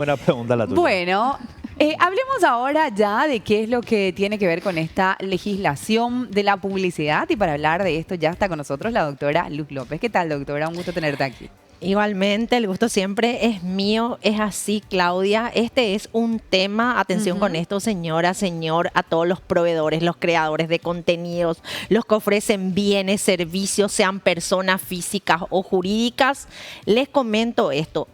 Buena pregunta la tuya. Bueno, hablemos ahora ya de qué es lo que tiene que ver con esta legislación de la publicidad. Y para hablar de esto ya está con nosotros la doctora Luz López. ¿Qué tal, doctora? Un gusto tenerte aquí. Igualmente, el gusto siempre es mío, es así, Claudia. Este es un tema, atención con esto, señora, señor, a todos los proveedores, los creadores de contenidos, los que ofrecen bienes, servicios, sean personas físicas o jurídicas. Les comento esto.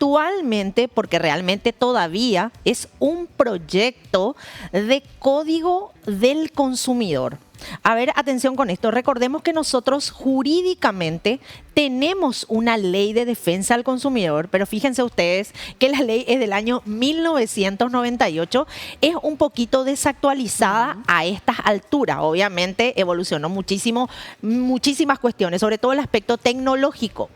Actualmente, porque realmente todavía es un proyecto de código del consumidor. A ver, atención con esto. Recordemos que nosotros jurídicamente tenemos una ley de defensa al consumidor, pero fíjense ustedes que la ley es del año 1998, es un poquito desactualizada a estas alturas. Obviamente evolucionó muchísimo, muchísimas cuestiones, sobre todo el aspecto tecnológico.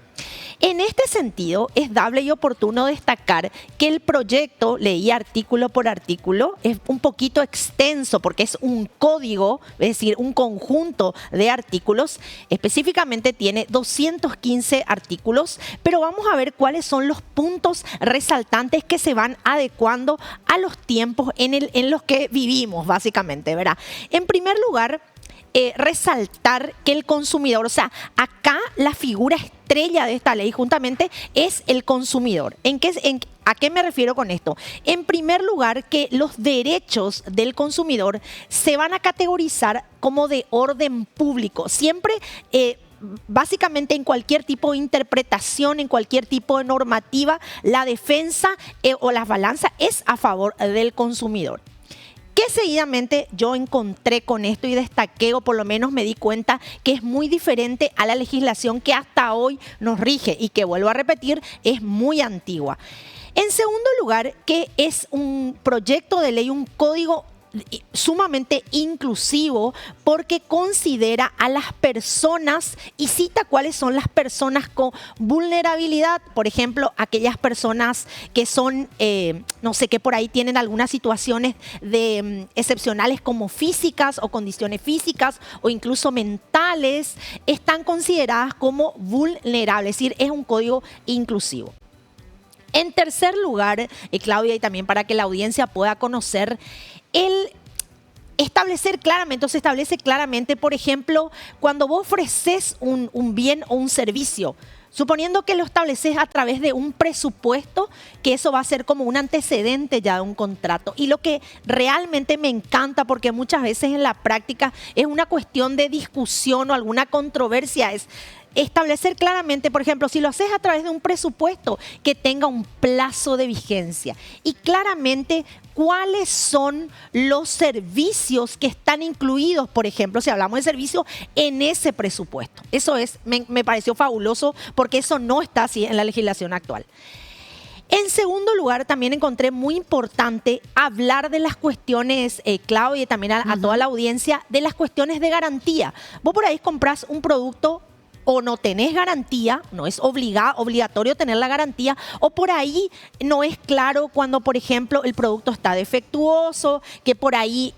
En este sentido, es dable y oportuno destacar que el proyecto, leí artículo por artículo, es un poquito extenso porque es un código, es decir, un conjunto de artículos. Específicamente tiene 215 artículos, pero vamos a ver cuáles son los puntos resaltantes que se van adecuando a los tiempos en los que vivimos, básicamente, ¿verdad? En primer lugar, resaltar que el consumidor, o sea, acá la figura estrella de esta ley justamente es el consumidor. ¿A qué me refiero con esto? En primer lugar, que los derechos del consumidor se van a categorizar como de orden público. Siempre básicamente en cualquier tipo de interpretación, en cualquier tipo de normativa, la defensa o la balanza es a favor del consumidor. Que seguidamente yo encontré con esto y destaqué, o por lo menos me di cuenta que es muy diferente a la legislación que hasta hoy nos rige y que, vuelvo a repetir, es muy antigua. En segundo lugar, que es un proyecto de ley, un código sumamente inclusivo porque considera a las personas y cita cuáles son las personas con vulnerabilidad, por ejemplo, aquellas personas que son, no sé, que por ahí tienen algunas situaciones excepcionales como físicas o condiciones físicas o incluso mentales, están consideradas como vulnerables, es decir, es un código inclusivo. En tercer lugar, Claudia, y también para que la audiencia pueda conocer, el establecer claramente, o se establece claramente, por ejemplo, cuando vos ofreces un bien o un servicio, suponiendo que lo estableces a través de un presupuesto, que eso va a ser como un antecedente ya de un contrato. Y lo que realmente me encanta, porque muchas veces en la práctica es una cuestión de discusión o alguna controversia, es establecer claramente, por ejemplo, si lo haces a través de un presupuesto, que tenga un plazo de vigencia y claramente cuáles son los servicios que están incluidos, por ejemplo, si hablamos de servicios, en ese presupuesto. Eso me pareció fabuloso porque eso no está así en la legislación actual. En segundo lugar, también encontré muy importante hablar de las cuestiones, Claudia, y también a toda la audiencia, de las cuestiones de garantía. Vos por ahí comprás un producto o no tenés garantía, no es obligatorio tener la garantía, o por ahí no es claro cuando, por ejemplo, el producto está defectuoso, que por ahí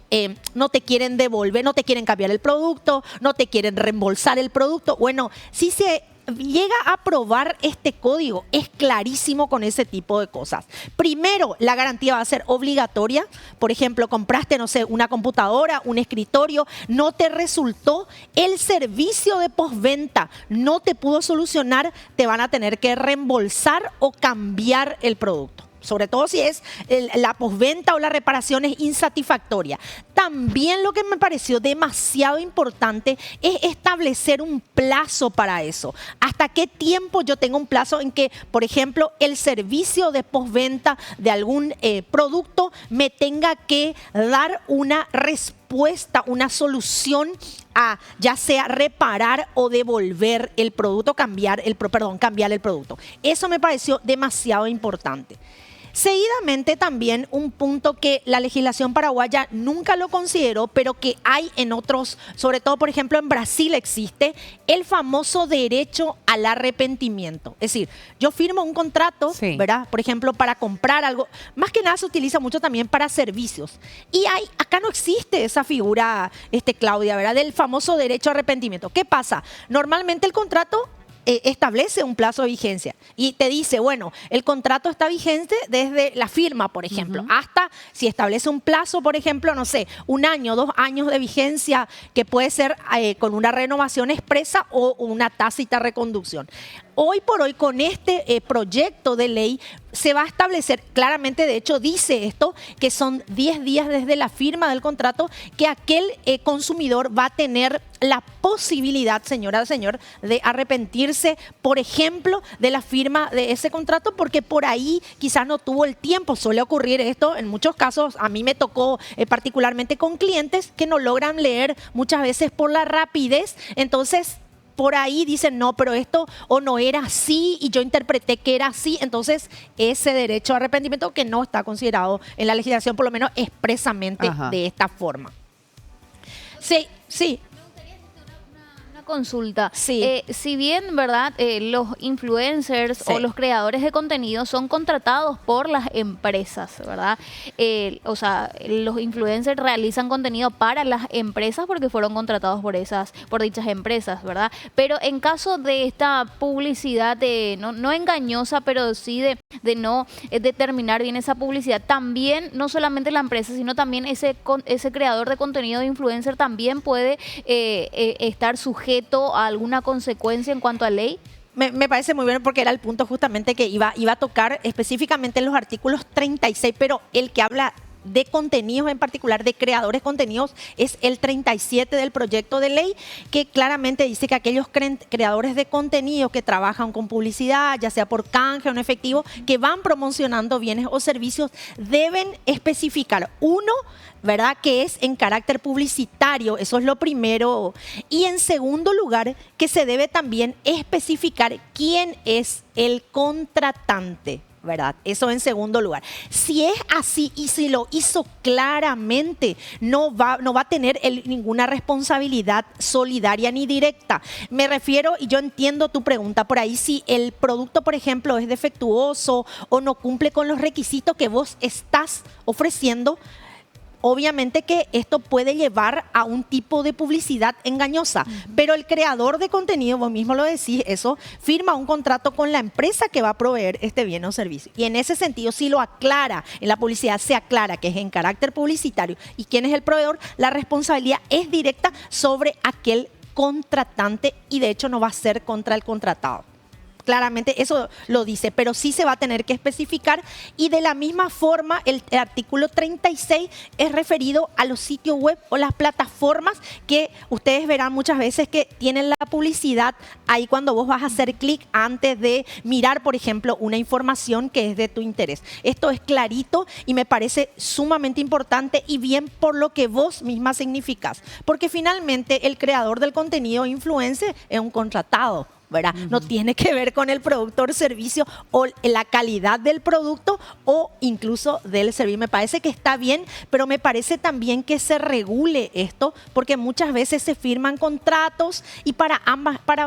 no te quieren devolver, no te quieren cambiar el producto, no te quieren reembolsar el producto. Bueno, si se llega a aprobar este código, es clarísimo con ese tipo de cosas. Primero, la garantía va a ser obligatoria. Por ejemplo, compraste, no sé, una computadora, un escritorio, no te resultó, el servicio de postventa no te pudo solucionar, te van a tener que reembolsar o cambiar el producto. Sobre todo si es la postventa o la reparación es insatisfactoria. También lo que me pareció demasiado importante es establecer un plazo para eso. ¿Hasta qué tiempo yo tengo un plazo en que, por ejemplo, el servicio de postventa de algún producto me tenga que dar una respuesta, una solución a ya sea reparar o devolver el producto, cambiar el producto? Eso me pareció demasiado importante. Seguidamente también un punto que la legislación paraguaya nunca lo consideró, pero que hay en otros, sobre todo por ejemplo en Brasil existe, el famoso derecho al arrepentimiento. Es decir, yo firmo un contrato, ¿verdad? Por ejemplo, para comprar algo, más que nada se utiliza mucho también para servicios. Y acá no existe esa figura, Claudia, ¿verdad? Del famoso derecho al arrepentimiento. ¿Qué pasa? Normalmente el contrato establece un plazo de vigencia y te dice, bueno, el contrato está vigente desde la firma, por ejemplo, hasta si establece un plazo, por ejemplo, no sé, 1 año, 2 años de vigencia, que puede ser con una renovación expresa o una tácita reconducción. Hoy por hoy, con este proyecto de ley, se va a establecer, claramente, de hecho, dice esto, que son 10 días desde la firma del contrato, que aquel consumidor va a tener la posibilidad, señora, señor, de arrepentirse, por ejemplo, de la firma de ese contrato, porque por ahí quizás no tuvo el tiempo. Suele ocurrir esto en muchos casos. A mí me tocó particularmente con clientes que no logran leer muchas veces por la rapidez. Entonces, por ahí dicen, no, pero esto o no era así y yo interpreté que era así. Entonces, ese derecho a arrepentimiento que no está considerado en la legislación, por lo menos expresamente de esta forma. Sí, sí. Consulta. Sí. Si bien, ¿verdad? Los influencers o los creadores de contenido son contratados por las empresas, ¿verdad? O sea, los influencers realizan contenido para las empresas porque fueron contratados por dichas empresas, ¿verdad? Pero en caso de esta publicidad no engañosa, pero sí de no determinar bien esa publicidad, también no solamente la empresa, sino también ese creador de contenido de influencer también puede estar sujeto a alguna consecuencia en cuanto a ley. Me parece muy bien porque era el punto justamente que iba a tocar específicamente en los artículos 36, pero el que habla de contenidos en particular, de creadores de contenidos, es el 37 del proyecto de ley, que claramente dice que aquellos creadores de contenido que trabajan con publicidad, ya sea por canje o en efectivo, que van promocionando bienes o servicios, deben especificar, uno, ¿verdad?, que es en carácter publicitario, eso es lo primero, y en segundo lugar, que se debe también especificar quién es el contratante, ¿verdad? Eso en segundo lugar. Si es así y si lo hizo claramente, no va a tener ninguna responsabilidad solidaria ni directa. Me refiero, y yo entiendo tu pregunta por ahí, si el producto, por ejemplo, es defectuoso o no cumple con los requisitos que vos estás ofreciendo, obviamente que esto puede llevar a un tipo de publicidad engañosa, pero el creador de contenido, vos mismo lo decís, eso firma un contrato con la empresa que va a proveer este bien o servicio. Y en ese sentido, si lo aclara, en la publicidad se aclara que es en carácter publicitario y quién es el proveedor, la responsabilidad es directa sobre aquel contratante y de hecho no va a ser contra el contratado. Claramente eso lo dice, pero sí se va a tener que especificar, y de la misma forma el artículo 36 es referido a los sitios web o las plataformas que ustedes verán muchas veces que tienen la publicidad ahí cuando vos vas a hacer clic antes de mirar, por ejemplo, una información que es de tu interés. Esto es clarito y me parece sumamente importante y bien por lo que vos misma significás, porque finalmente el creador del contenido influencer es un contratado, ¿verdad? No tiene que ver con el productor, servicio o la calidad del producto o incluso del servicio. Me parece que está bien, pero me parece también que se regule esto, porque muchas veces se firman contratos y para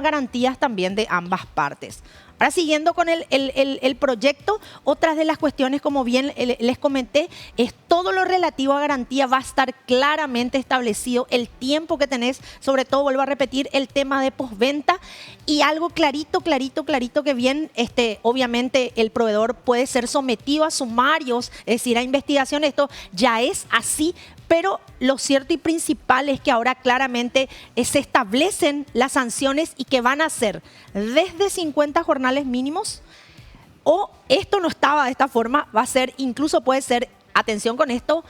garantías también de ambas partes. Ahora, siguiendo con el proyecto, otras de las cuestiones, como bien les comenté, es todo lo relativo a garantía va a estar claramente establecido, el tiempo que tenés, sobre todo, vuelvo a repetir, el tema de postventa y algo clarito que bien, obviamente el proveedor puede ser sometido a sumarios, es decir, a investigación, esto ya es así. Pero lo cierto y principal es que ahora claramente se establecen las sanciones y que van a ser desde 50 jornales mínimos, o esto no estaba de esta forma, va a ser, incluso puede ser, atención con esto,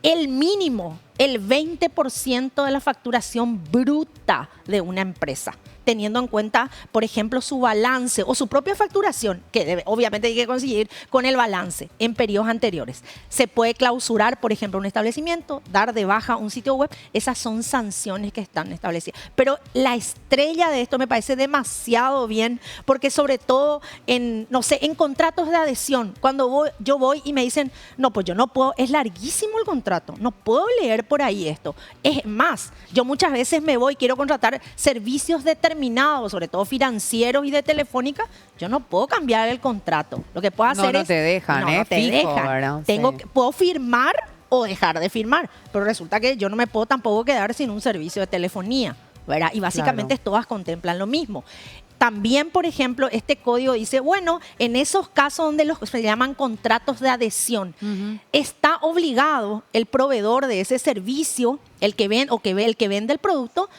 el mínimo, el 20% de la facturación bruta de una empresa, teniendo en cuenta, por ejemplo, su balance o su propia facturación, que obviamente hay que conseguir con el balance en periodos anteriores. Se puede clausurar, por ejemplo, un establecimiento, dar de baja un sitio web. Esas son sanciones que están establecidas. Pero la estrella de esto me parece demasiado bien, porque sobre todo en contratos de adhesión, cuando yo voy y me dicen, no, pues yo no puedo, es larguísimo el contrato, no puedo leer por ahí esto. Es más, yo muchas veces me voy, quiero contratar servicios determinados, sobre todo financieros y de telefónica, yo no puedo cambiar el contrato. Lo que puedo hacer no te dejan, no te fijo, dejan. ¿verdad? Puedo firmar o dejar de firmar, pero resulta que yo no me puedo tampoco quedar sin un servicio de telefonía, ¿verdad? Y básicamente todas contemplan lo mismo. también, por ejemplo, este código dice, bueno, en esos casos donde se llaman contratos de adhesión, está obligado el proveedor de ese servicio, el que vende el producto,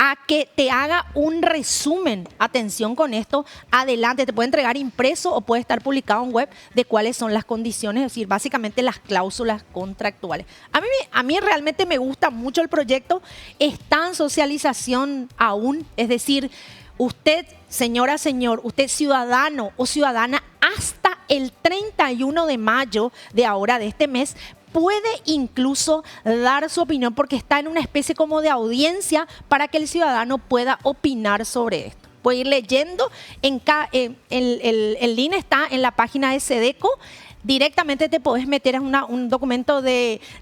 a que te haga un resumen. Atención con esto, adelante, te puede entregar impreso o puede estar publicado en web de cuáles son las condiciones, es decir, básicamente las cláusulas contractuales. A mí realmente me gusta mucho el proyecto, está en socialización aún, es decir, usted, señora, señor, usted ciudadano o ciudadana, hasta el 31 de mayo de ahora, de este mes, puede incluso dar su opinión porque está en una especie como de audiencia para que el ciudadano pueda opinar sobre esto. Puede ir leyendo, el link está en la página de SEDECO. Directamente te podés meter en un documento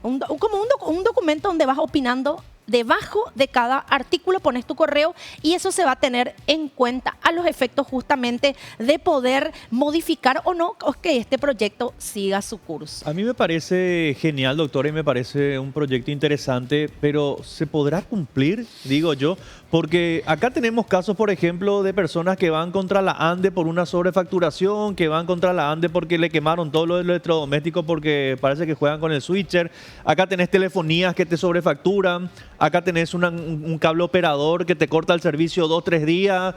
un documento donde vas opinando. Debajo de cada artículo pones tu correo y eso se va a tener en cuenta a los efectos justamente de poder modificar o no que este proyecto siga su curso. A mí me parece genial, doctora, y me parece un proyecto interesante, pero ¿se podrá cumplir? Digo yo, porque acá tenemos casos, por ejemplo, de personas que van contra la ANDE por una sobrefacturación, que van contra la ANDE porque le quemaron todo lo de electrodoméstico porque parece que juegan con el switcher. Acá tenés telefonías que te sobrefacturan. Acá tenés un cable operador que te corta el servicio 2-3 días.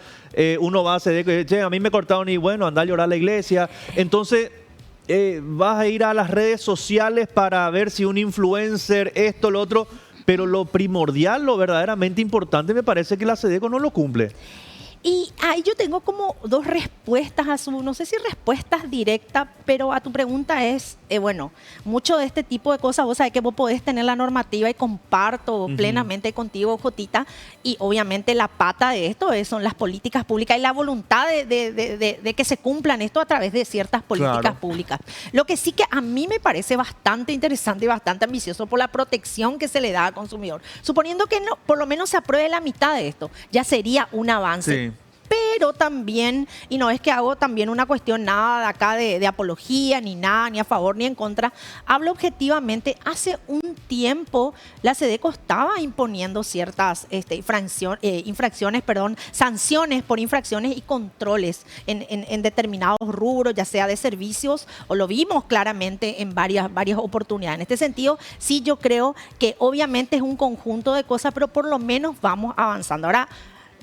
Uno va a hacer, che, a mí me cortaron y bueno, anda a llorar a la iglesia. Entonces, vas a ir a las redes sociales para ver si un influencer, esto, lo otro. Pero lo primordial, lo verdaderamente importante, me parece que la SEDECO no lo cumple. Y ahí yo tengo como dos respuestas no sé si respuestas directas, pero a tu pregunta es, bueno, mucho de este tipo de cosas, vos sabés que vos podés tener la normativa y comparto plenamente contigo, Jotita, y obviamente la pata de esto son las políticas públicas y la voluntad de que se cumplan esto a través de ciertas políticas públicas. Lo que sí que a mí me parece bastante interesante y bastante ambicioso por la protección que se le da al consumidor. Suponiendo que no, por lo menos se apruebe la mitad de esto, ya sería un avance. Sí. Pero también, y no es que hago también una cuestión nada de acá de apología, ni nada, ni a favor ni en contra, hablo objetivamente, hace un tiempo la SEDECO estaba imponiendo ciertas sanciones por infracciones y controles en determinados rubros, ya sea de servicios, o lo vimos claramente en varias oportunidades. En este sentido, sí yo creo que obviamente es un conjunto de cosas, pero por lo menos vamos avanzando. Ahora,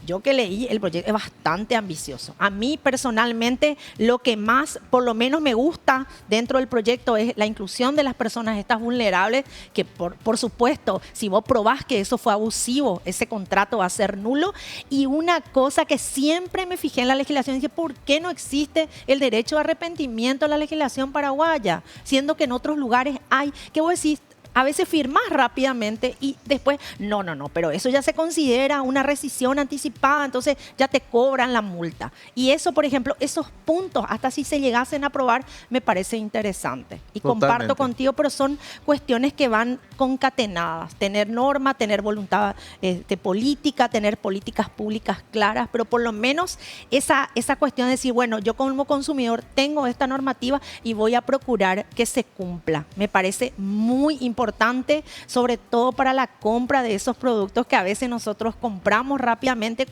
yo que leí el proyecto es bastante ambicioso. A mí personalmente lo que más por lo menos me gusta dentro del proyecto es la inclusión de las personas estas vulnerables, que por supuesto, si vos probás que eso fue abusivo, ese contrato va a ser nulo. Y una cosa que siempre me fijé en la legislación, dije, ¿por qué no existe el derecho de arrepentimiento en la legislación paraguaya? Siendo que en otros lugares hay, ¿qué vos decís? A veces firmas rápidamente y después, no, pero eso ya se considera una rescisión anticipada, entonces ya te cobran la multa. Y eso, por ejemplo, esos puntos, hasta si se llegasen a aprobar, me parece interesante. Y comparto contigo, pero son cuestiones que van concatenadas. Tener norma, tener voluntad política, tener políticas públicas claras, pero por lo menos esa cuestión de decir, bueno, yo como consumidor tengo esta normativa y voy a procurar que se cumpla. Me parece muy importante, sobre todo para la compra de esos productos que a veces nosotros compramos rápidamente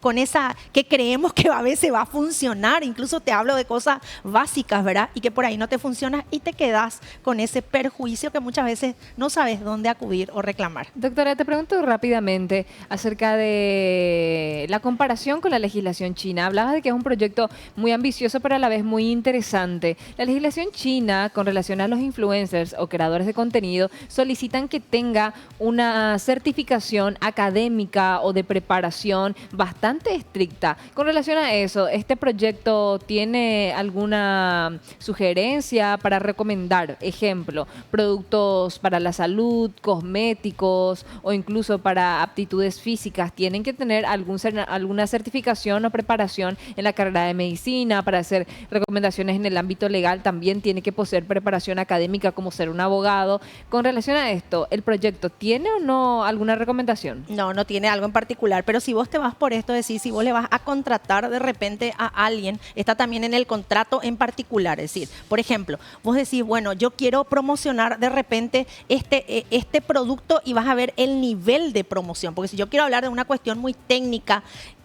con esa que creemos que a veces va a funcionar. Incluso te hablo de cosas básicas, ¿verdad? Y que por ahí no te funciona y te quedas con ese perjuicio que muchas veces no sabes dónde acudir o reclamar. Doctora, te pregunto rápidamente acerca de la comparación con la legislación china. Hablabas de que es un proyecto muy ambicioso, pero a la vez muy interesante. La legislación china, con relación a los influencers o creadores de contenido, solicitan que tenga una certificación académica o de preparación bastante estricta. Con relación a eso, ¿este proyecto tiene alguna sugerencia para recomendar, ejemplo, productos para la salud, cosméticos o incluso para aptitudes físicas? ¿Tienen que tener alguna certificación o preparación en la carrera de medicina? Para hacer recomendaciones en el ámbito legal también tiene que poseer preparación académica como ser un abogado. Con relación a esto, ¿el proyecto tiene o no alguna recomendación? No tiene algo en particular, pero si vos te vas por esto, decir, si vos le vas a contratar de repente a alguien, está también en el contrato en particular. Es decir, por ejemplo, vos decís, bueno, yo quiero promocionar de repente este producto y vas a ver el nivel de promoción, porque si yo quiero hablar de una cuestión muy técnica,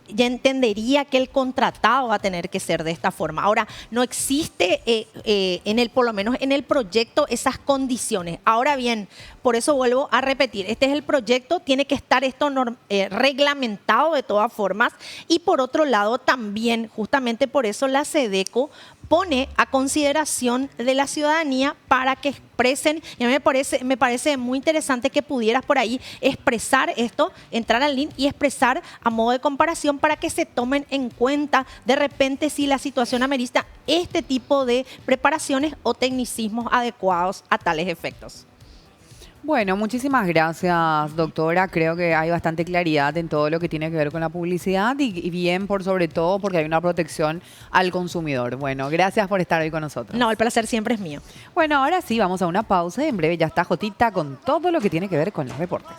ya entendería que el contratado va a tener que ser de esta forma. Ahora, no existe por lo menos en el proyecto esas condiciones. Ahora bien, por eso vuelvo a repetir, este es el proyecto, tiene que estar esto reglamentado de todas formas. Y por otro lado, también, justamente por eso la SEDECO pone a consideración de la ciudadanía para que expresen, y a mí me parece muy interesante que pudieras por ahí expresar esto, entrar al link y expresar a modo de comparación para que se tomen en cuenta de repente si la situación amerita este tipo de preparaciones o tecnicismos adecuados a tales efectos. Bueno, muchísimas gracias, doctora. Creo que hay bastante claridad en todo lo que tiene que ver con la publicidad y bien por sobre todo porque hay una protección al consumidor. Bueno, gracias por estar hoy con nosotros. No, el placer siempre es mío. Bueno, ahora sí, vamos a una pausa y en breve ya está Jotita con todo lo que tiene que ver con los deportes.